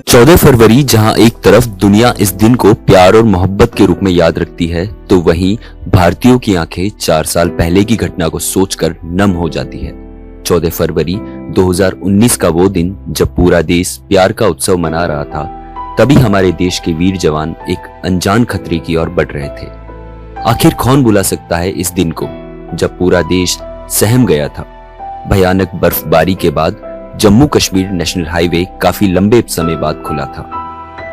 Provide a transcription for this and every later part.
14 फरवरी जहां एक तरफ दुनिया इस दिन को प्यार और मोहब्बत के रूप में याद रखती है, तो वहीं भारतीयों की आंखें 4 साल पहले की घटना को सोचकर नम हो जाती है। 14 फरवरी 2019 का वो दिन जब पूरा देश प्यार का उत्सव मना रहा था, तभी हमारे देश के वीर जवान एक अनजान खतरे की ओर बढ़ रहे थे। आखिर कौन भुला सकता है इस दिन को, जब पूरा देश सहम गया था। भयानक बर्फबारी के बाद जम्मू कश्मीर नेशनल हाईवे काफी लंबे समय बाद खुला था।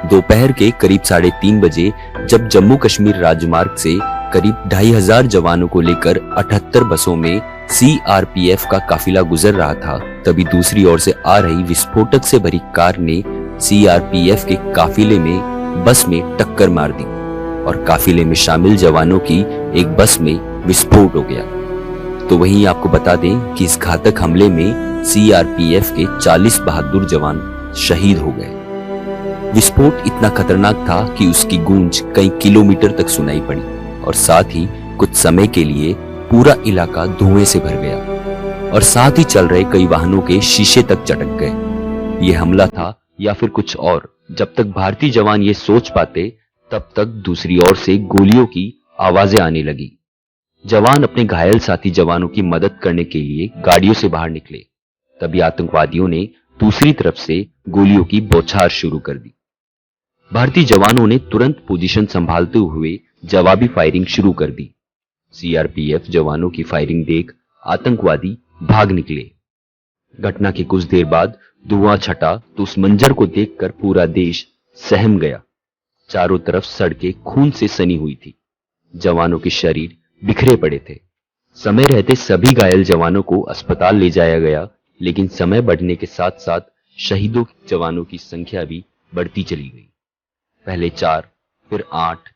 दोपहर के करीब 3:30 बजे जब जम्मू कश्मीर राजमार्ग से करीब 2500 जवानों को लेकर 78 बसों में सीआरपीएफ का काफिला गुजर रहा था, तभी दूसरी ओर से आ रही विस्फोटक से भरी कार ने सीआरपीएफ के काफिले में बस में टक्कर मार दी और काफिले में शामिल जवानों की एक बस में विस्फोट हो गया। तो वहीं आपको बता दें कि इस घातक हमले में सीआरपीएफ के 40 बहादुर जवान शहीद हो गए। विस्फोट इतना खतरनाक था कि उसकी गूंज कई किलोमीटर तक सुनाई पड़ी और साथ ही कुछ समय के लिए पूरा इलाका धुएं से भर गया और साथ ही चल रहे कई वाहनों के शीशे तक चटक गए। ये हमला था या फिर कुछ और, जब तक भारतीय जवान ये सोच पाते तब तक दूसरी ओर से गोलियों की आवाजें आने लगी। जवान अपने घायल साथी जवानों की मदद करने के लिए गाड़ियों से बाहर निकले, तभी आतंकवादियों ने दूसरी तरफ से गोलियों की बौछार शुरू कर दी। भारतीय जवानों ने तुरंत पोजीशन संभालते हुए जवाबी फायरिंग शुरू कर दी। सीआरपीएफ जवानों की फायरिंग देख आतंकवादी भाग निकले। घटना के कुछ देर बाद धुआं छटा तो उस मंजर को देखकर पूरा देश सहम गया। चारों तरफ सड़कें खून से सनी हुई थी। जवानों के शरीर बिखरे पड़े थे। समय रहते सभी घायल जवानों को अस्पताल ले जाया गया, लेकिन समय बढ़ने के साथ साथ शहीदों जवानों की संख्या भी बढ़ती चली गई। पहले 4, फिर 8,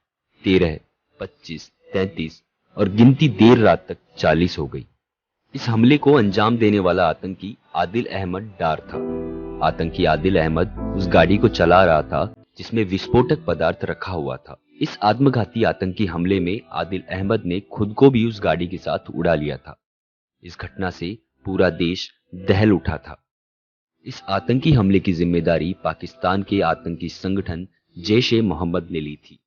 13, 25, 33 और गिनती देर रात तक 40 हो गई। इस हमले को अंजाम देने वाला आतंकी आदिल अहमद डार था। आतंकी आदिल अहमद उस गाड़ी को चला रहा था जिसमें विस्फोटक पदार्थ रखा हुआ था। इस आत्मघाती आतंकी हमले में आदिल अहमद ने खुद को भी उस गाड़ी के साथ उड़ा लिया था। इस घटना से पूरा देश दहल उठा था। इस आतंकी हमले की जिम्मेदारी पाकिस्तान के आतंकी संगठन जैश-ए-मोहम्मद ने ली थी।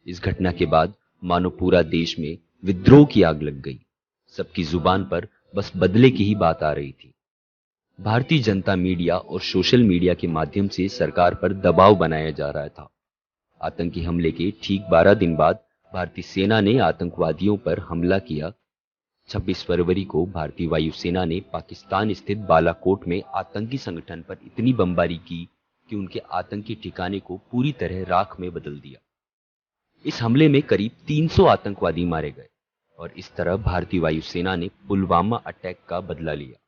इस घटना के बाद मानो पूरा देश में विद्रोह की आग लग गई। सबकी जुबान पर बस बदले की ही बात आ रही थी। भारतीय जनता मीडिया और सोशल मीडिया के माध्यम से सरकार पर दबाव बनाया जा रहा था। आतंकी हमले के ठीक 12 दिन बाद भारतीय सेना ने आतंकवादियों पर हमला किया। 26 फरवरी को भारतीय वायुसेना ने पाकिस्तान स्थित बालाकोट में आतंकी संगठन पर इतनी बमबारी की कि उनके आतंकी ठिकाने को पूरी तरह राख में बदल दिया। इस हमले में करीब 300 आतंकवादी मारे गए और इस तरह भारतीय वायुसेना ने पुलवामा अटैक का बदला लिया।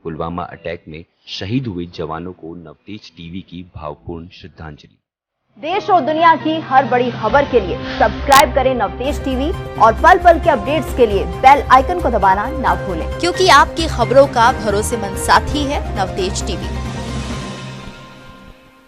पुलवामा अटैक में शहीद हुए जवानों को नवतेज टीवी की भावपूर्ण श्रद्धांजलि। देश और दुनिया की हर बड़ी खबर के लिए सब्सक्राइब करें नवतेज टीवी और पल पल के अपडेट्स के लिए बेल आइकन को दबाना ना भूलें, क्योंकि आपकी खबरों का भरोसेमंद साथी है नवतेज टीवी।